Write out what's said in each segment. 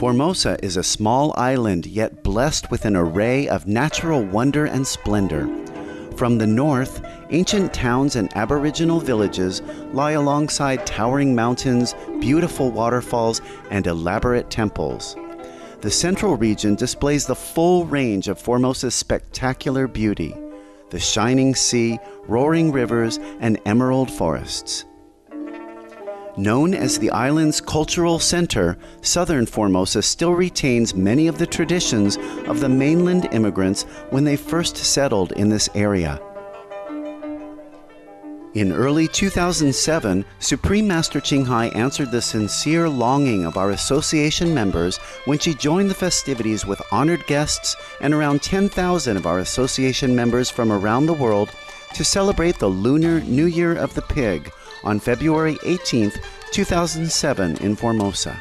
Formosa is a small island yet blessed with an array of natural wonder and splendor. From the north, ancient towns and aboriginal villages lie alongside towering mountains, beautiful waterfalls, and elaborate temples. The central region displays the full range of Formosa's spectacular beauty: the shining sea, roaring rivers, and emerald forests. Known as the island's cultural center, southern Formosa still retains many of the traditions of the mainland immigrants when they first settled in this area. In early 2007, Supreme Master Ching Hai answered the sincere longing of our association members when she joined the festivities with honored guests and around 10,000 of our association members from around the world to celebrate the Lunar New Year of the Pig on February 18th, 2007 in Formosa.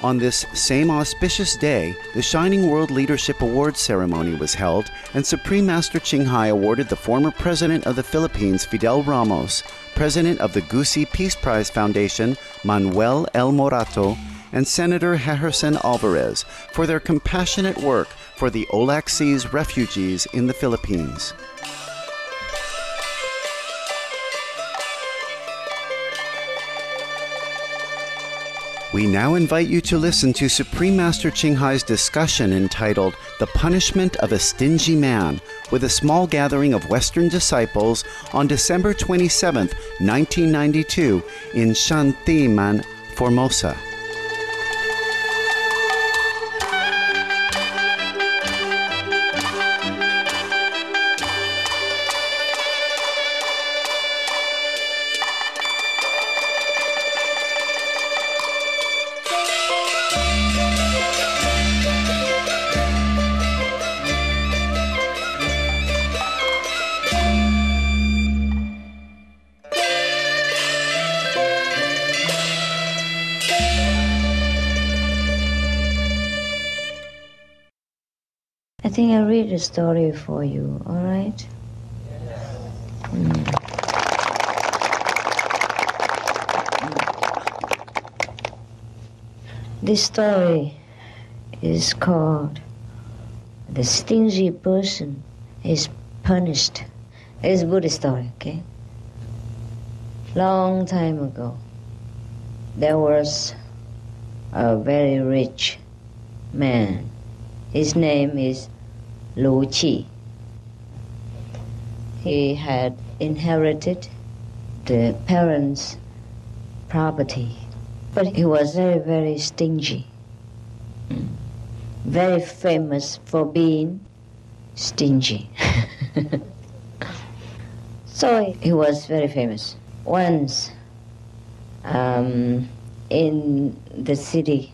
On this same auspicious day, the Shining World Leadership Awards ceremony was held, and Supreme Master Ching Hai awarded the former President of the Philippines, Fidel Ramos, President of the Gusi Peace Prize Foundation, Manuel L. Morato, and Senator Harrison Alvarez for their compassionate work for the Olaxese refugees in the Philippines. We now invite you to listen to Supreme Master Ching Hai's discussion entitled The Punishment of a Stingy Man with a small gathering of Western disciples on December 27, 1992 in Shantiman, Formosa. I think I'll read a story for you, all right? This story is called The Stingy Person is Punished. It's a Buddhist story, okay? Long time ago, there was a very rich man. His name is Lu Chi. He had inherited the parents' property, but he was very, very stingy. Very famous for being stingy. So he was very famous. Once, in the city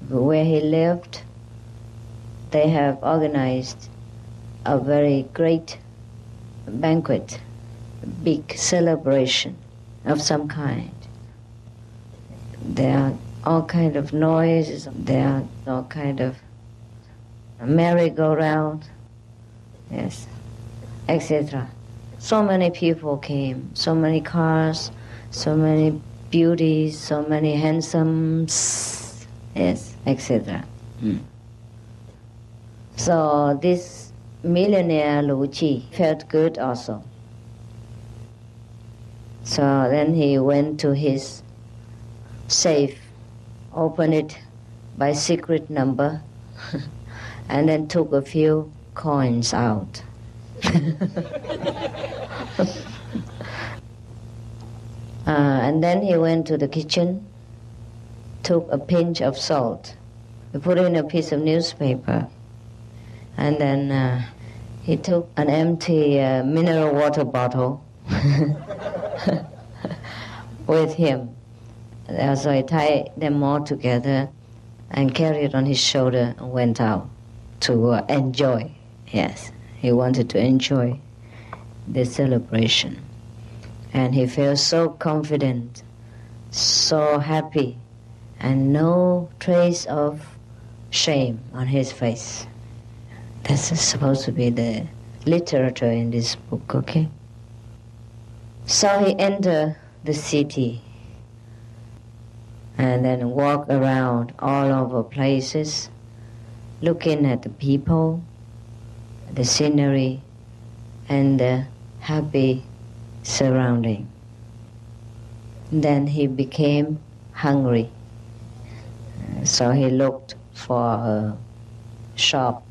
where he lived, they have organized a very great banquet, big celebration of some kind. There are all kind of noises, there are all kind of merry-go-round, yes, etc. So many people came, so many cars, so many beauties, so many handsomes, yes, etc. So this millionaire Lu Chi felt good also. So then he went to his safe, opened it by secret number, and then took a few coins out. And then he went to the kitchen, took a pinch of salt, he put in a piece of newspaper, and then he took an empty mineral water bottle with him. So he tied them all together and carried it on his shoulder and went out to enjoy. Yes, he wanted to enjoy the celebration. And he felt so confident, so happy, and no trace of shame on his face. That's supposed to be the literature in this book, okay? So he entered the city, and then walk around all over places, looking at the people, the scenery, and the happy surrounding. Then he became hungry. So he looked for a shop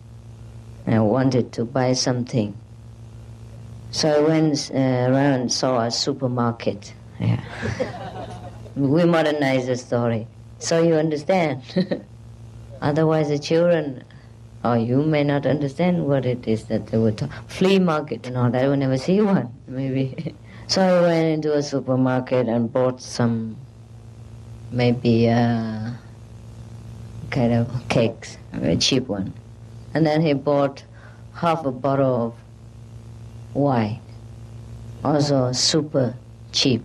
and wanted to buy something. So he went around and saw a supermarket. Yeah. We modernize the story, so you understand. Otherwise the children, or you may not understand what it is that they were talking. Flea market and all that, we never see one, maybe. So he went into a supermarket and bought some, maybe kind of cakes, a very cheap one. And then he bought half a bottle of wine, also super cheap.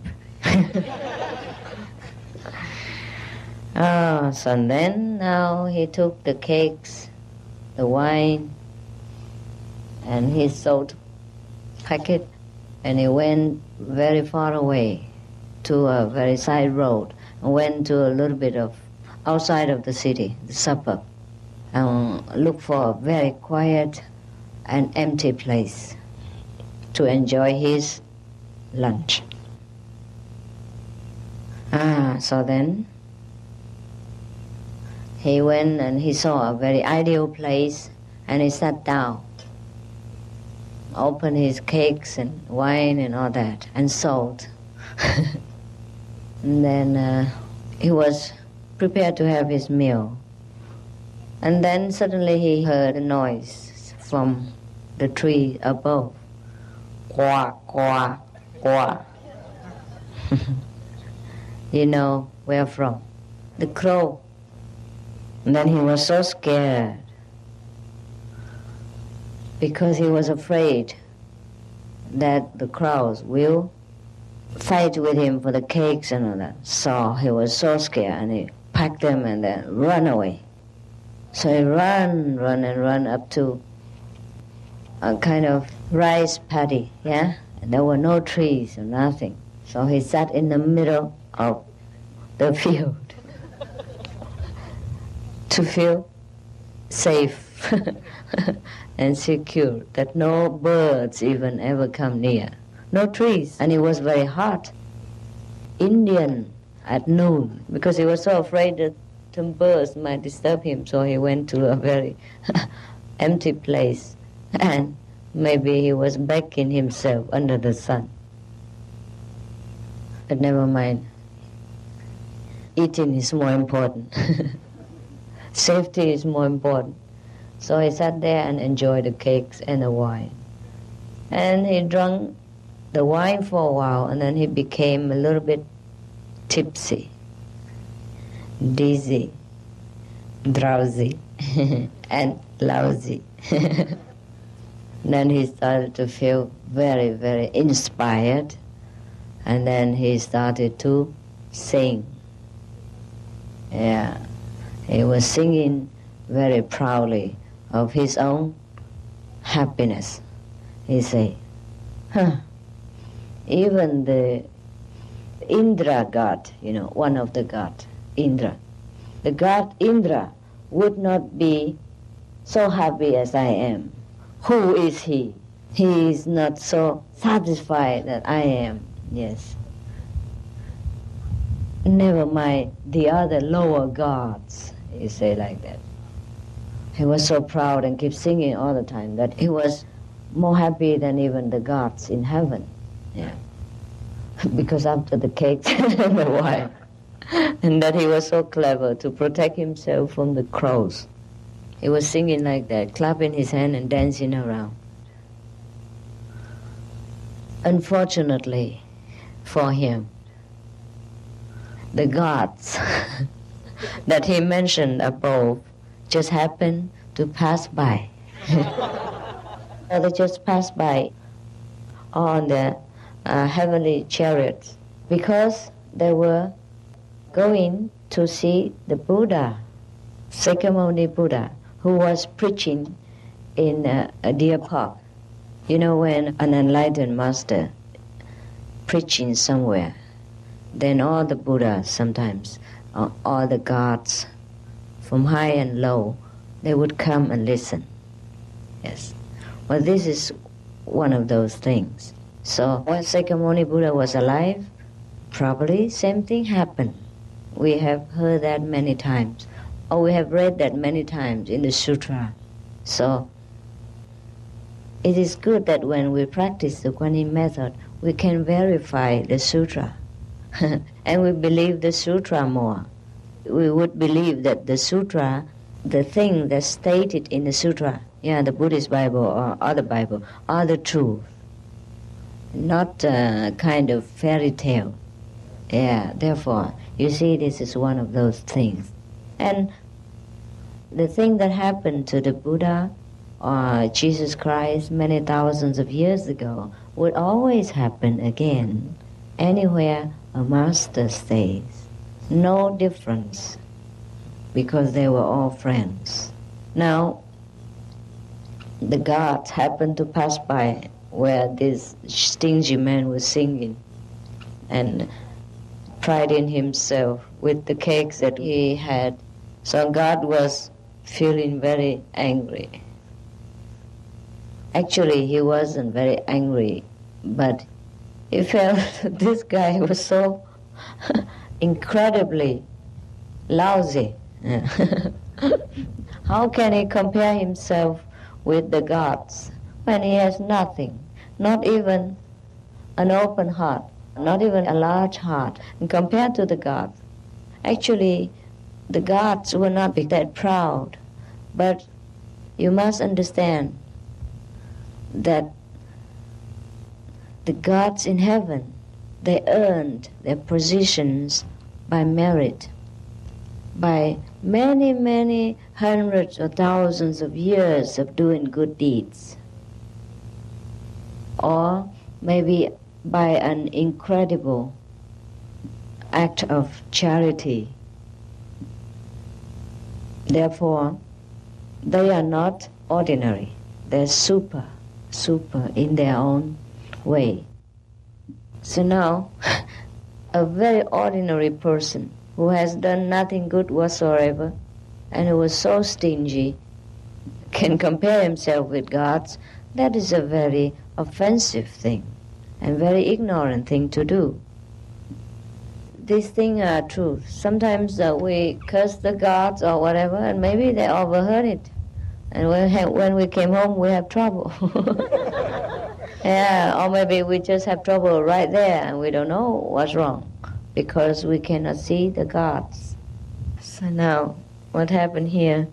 So then now he took the cakes, the wine, and his salt packet, and he went very far away to a very side road, and went to a little bit of outside of the city, the suburb, and looked for a very quiet and empty place to enjoy his lunch. So then he went and he saw a very ideal place, and he sat down, opened his cakes and wine and all that, and salt. And then he was prepared to have his meal. And then suddenly he heard a noise from the tree above. Quack, quack, quack. You know where from? The crow. And then he was so scared because he was afraid that the crows will fight with him for the cakes and all that. So he was so scared, and he packed them and then run away. So he ran up to a kind of rice paddy, yeah? And there were no trees or nothing. So he sat in the middle of the field to feel safe and secure, that no birds even ever come near, no trees. And it was very hot, Indian at noon, because he was so afraid that some birds might disturb him. So he went to a very empty place, and maybe he was backing himself under the sun. But never mind, eating is more important. Safety is more important. So he sat there and enjoyed the cakes and the wine. And he drank the wine for a while, and then he became a little bit tipsy, dizzy, drowsy, and lousy. Then he started to feel very, very inspired, and then he started to sing. Yeah, he was singing very proudly of his own happiness. He said, even the Indra god, one of the gods, Indra, the god Indra would not be so happy as I am. Who is he? He is not so satisfied that I am. Yes. Never mind the other lower gods, he say like that. He was so proud and kept singing all the time that he was more happy than even the gods in heaven. Yeah. Because after the cakes and the wine, and that he was so clever to protect himself from the crows. He was singing like that, clapping his hand and dancing around. Unfortunately for him, the gods that he mentioned above just happened to pass by. They just passed by on the heavenly chariots because they were going to see the Buddha, Sakyamuni Buddha, who was preaching in a deer park. You know, when an enlightened master preaching somewhere, then all the Buddhas sometimes all the gods from high and low, they would come and listen. Yes. Well, this is one of those things. So when Sakyamuni Buddha was alive, probably same thing happened. We have heard that many times, or we have read that many times in the sutra. So it is good that when we practice the Guanyin method, we can verify the sutra. And we believe the sutra more. We would believe that the sutra, the thing that's stated in the sutra, the Buddhist Bible or other Bible, are the truth. Not a kind of fairy tale. Therefore, you see, this is one of those things. And the thing that happened to the Buddha or Jesus Christ many thousands of years ago would always happen again anywhere a master stays. No difference, because they were all friends. Now, the gods happened to pass by where this stingy man was singing and priding himself with the cakes that he had. So God was feeling very angry. Actually, he wasn't very angry, but he felt this guy was so incredibly lousy. How can he compare himself with the gods when he has nothing, not even an open heart, not even a large heart, and compared to the gods? Actually, the gods will not be that proud, but you must understand that the gods in heaven, they earned their positions by merit, by many, many hundreds or thousands of years of doing good deeds, or maybe by an incredible act of charity. Therefore, they are not ordinary. They're super in their own way. So now, a very ordinary person who has done nothing good whatsoever and who was so stingy can compare himself with gods. That is a very offensive thing and very ignorant thing to do. These things are true. Sometimes we curse the gods or whatever, and maybe they overheard it. And when we came home, we have trouble. Or maybe we just have trouble right there, and we don't know what's wrong, because we cannot see the gods. So now, what happened here?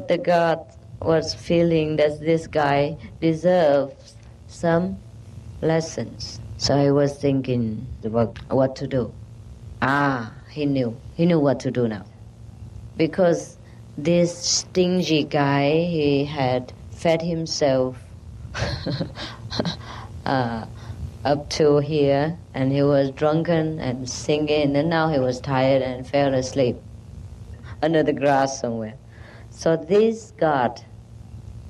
The god was feeling that this guy deserves some lessons. So he was thinking about what to do. He knew what to do now. Because this stingy guy, he had fed himself up to here, and he was drunken and singing, and now he was tired and fell asleep under the grass somewhere. So this God,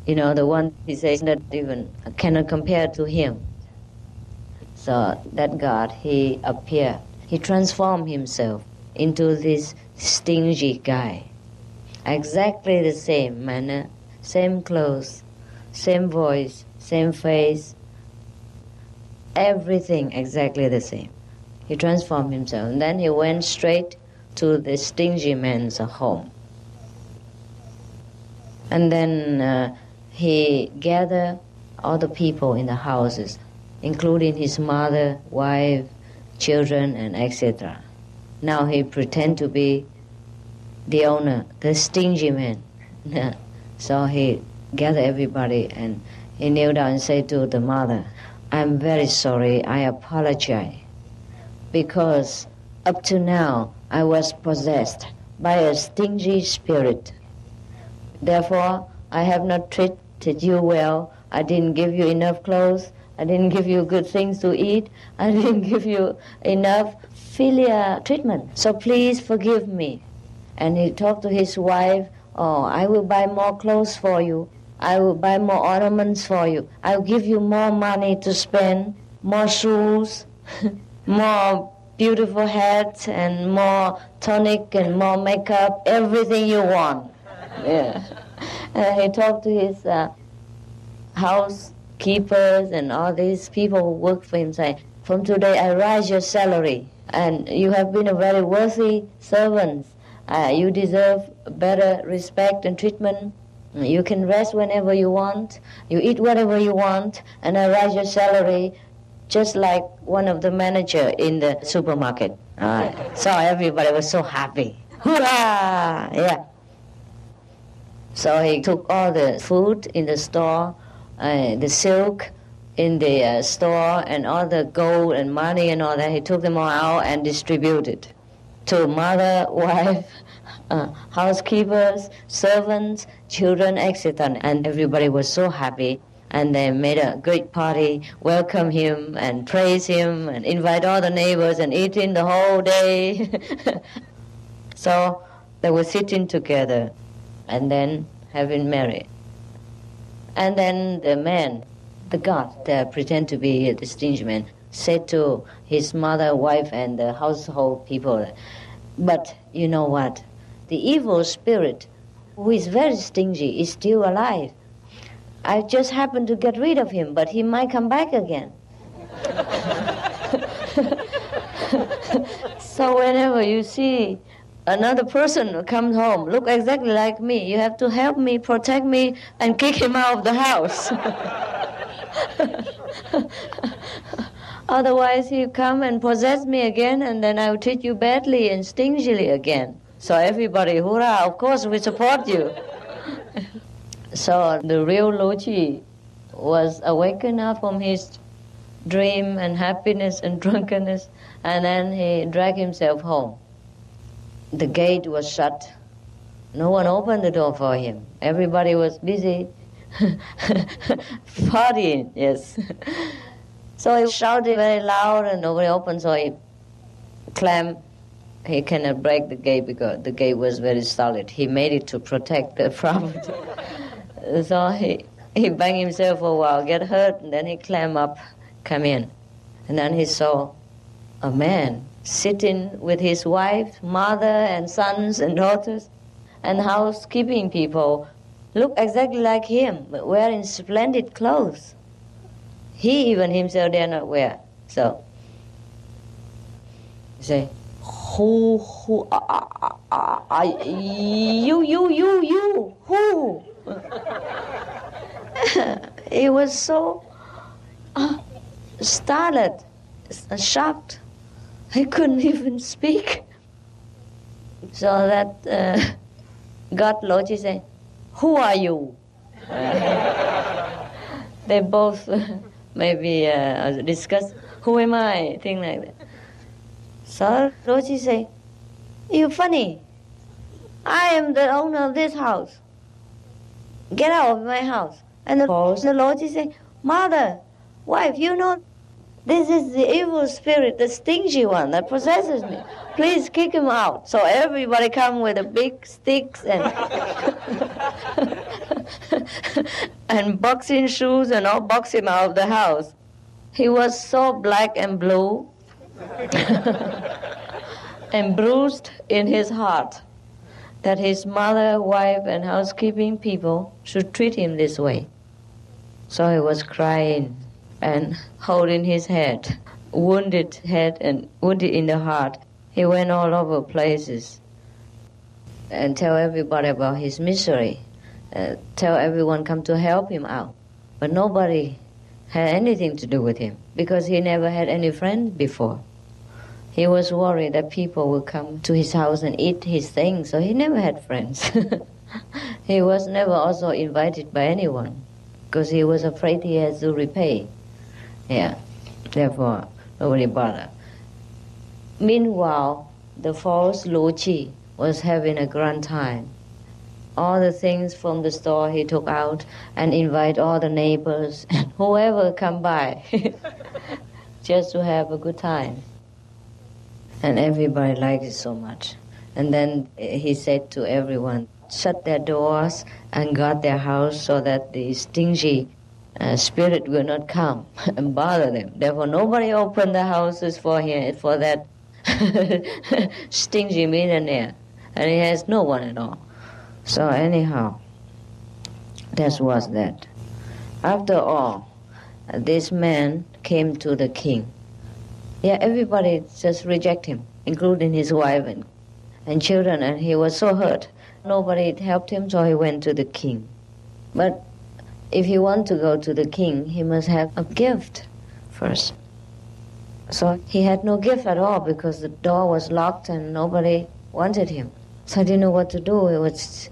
the one he says not even cannot compare to him. So that God, he appeared. He transformed himself into this stingy guy. Exactly the same manner, same clothes, same voice, same face, everything exactly the same. He transformed himself, and then he went straight to the stingy man's home. And then he gathered all the people in the houses, including his mother, wife, children, and etc. Now he pretend to be the owner, the stingy man. So he gathered everybody and he knelt down and said to the mother, "I'm very sorry, I apologize, because up to now I was possessed by a stingy spirit. Therefore, I have not treated you well. I didn't give you enough clothes. I didn't give you good things to eat. I didn't give you enough filial treatment. So please forgive me." And he talked to his wife, "I will buy more clothes for you. I will buy more ornaments for you. I will give you more money to spend, more shoes, more beautiful hat and more tonic and more makeup, everything you want. Yeah. And he talked to his housekeepers and all these people who work for him, saying, from today I raise your salary, and you have been a very worthy servant. You deserve better respect and treatment. You can rest whenever you want. You eat whatever you want, and I raise your salary just like one of the manager in the supermarket. So everybody was so happy. Hurrah! Yeah. So he took all the food in the store, the silk in the store, and all the gold and money and all that. He took them all out and distributed to mother, wife, housekeepers, servants, children, etc. And everybody was so happy. And they made a great party, welcome him and praise him and invite all the neighbors and eating the whole day. So they were sitting together and then having married. And then the man, the god that pretend to be a distinguished man, said to his mother, wife, and the household people, but you know what? The evil spirit, who is very stingy, is still alive. I just happened to get rid of him, but he might come back again. So whenever you see another person who comes home, look exactly like me, you have to help me, protect me, and kick him out of the house. Otherwise he'll come and possess me again, and then I'll treat you badly and stingily again. So everybody, hurrah, of course we support you. So the real Lochi was awakened up from his dream and happiness and drunkenness, and then he dragged himself home. The gate was shut. No one opened the door for him. Everybody was busy partying, yes. So he shouted very loud and nobody opened, so he claimed he cannot break the gate because the gate was very solid. He made it to protect the property. So he banged himself for a while, get hurt, and then he climbed up, come in. And then he saw a man sitting with his wife, mother, and sons and daughters, and housekeeping people look exactly like him, but wearing splendid clothes. He even himself dare not wear. So he say, who, you, who? He was so startled, shocked. He couldn't even speak. So that God Lochi said, who are you? They both maybe discuss, who am I, thing like that. So Lochi said, you funny. I am the owner of this house. Get out of my house. And the Lochi said, mother, wife, you know, this is the evil spirit, the stingy one that possesses me. Please kick him out. So everybody come with the big sticks and and boxing shoes and all, box him out of the house. He was so black and blue and bruised in his heart that his mother, wife, and housekeeping people should treat him this way. So he was crying and holding his head, wounded head and wounded in the heart. He went all over places and tell everybody about his misery, tell everyone come to help him out. But nobody had anything to do with him because he never had any friends before. He was worried that people would come to his house and eat his things, so he never had friends. He was never also invited by anyone because he was afraid he had to repay. Yeah, therefore nobody bothered. Meanwhile, the false Lochi was having a grand time. All the things from the store he took out and invite all the neighbors and whoever come by just to have a good time. And everybody liked it so much. And then he said to everyone, shut their doors and guard their house so that the stingy spirit will not come and bother them. Therefore, nobody opened the houses for him, for that stingy millionaire, and he has no one at all. So anyhow, that was that. After all, this man came to the king. Yeah, everybody just reject him, including his wife and children, and he was so hurt. Nobody helped him, so he went to the king. But if he wants to go to the king, he must have a gift first. So he had no gift at all because the door was locked and nobody wanted him. So I didn't know what to do. He was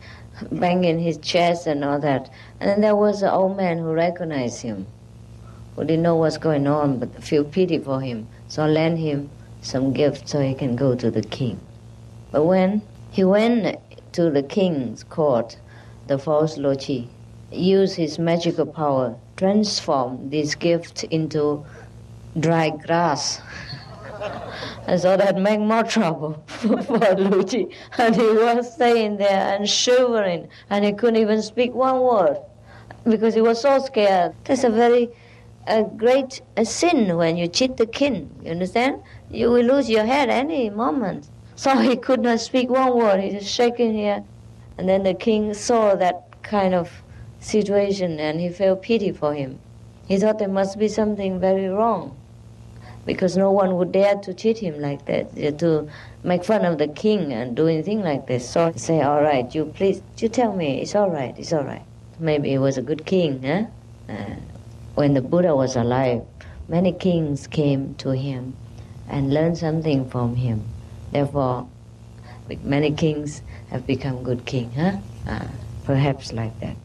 banging his chest and all that. And then there was an old man who recognized him, who didn't know what's going on, but feel pity for him. So I lent him some gift so he can go to the king. But when he went to the king's court, the false Lochi used his magical power, transformed this gift into dry grass. And so that made more trouble for Luigi. And he was staying there and shivering, and he couldn't even speak one word because he was so scared. That's a great sin when you cheat the king, you understand? You will lose your head any moment. So he could not speak one word, he was shaking here. And then the king saw that kind of situation and he felt pity for him. He thought there must be something very wrong because no one would dare to cheat him like that, to make fun of the king and doing things like this. So he said, all right, you tell me, it's all right, it's all right. Maybe he was a good king, huh? When the Buddha was alive, many kings came to him and learned something from him. Therefore, many kings have become good kings, huh? Perhaps like that.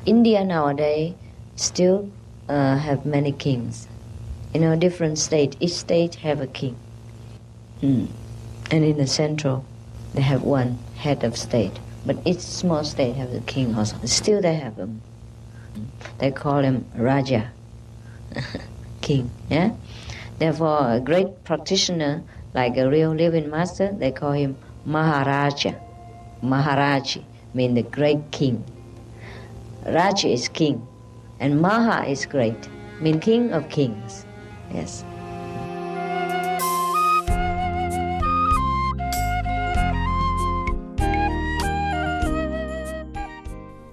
India nowadays still have many kings. Different state. Each state have a king. And in the central, they have one head of state. But each small state have a king also. Still they have them. They call him Raja, king. Yeah. Therefore, a great practitioner, like a real living master, they call him Maharaja. Maharaji means the great king. Raja is king, and Maha is great, mean king of kings. Yes.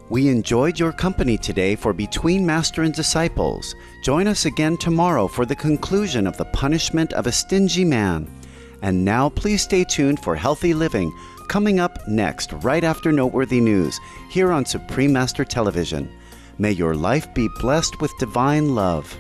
We enjoyed your company today for Between Master and Disciples. Join us again tomorrow for the conclusion of the punishment of a stingy man. And now please stay tuned for Healthy Living, coming up next right after Noteworthy News, here on Supreme Master Television. May your life be blessed with divine love.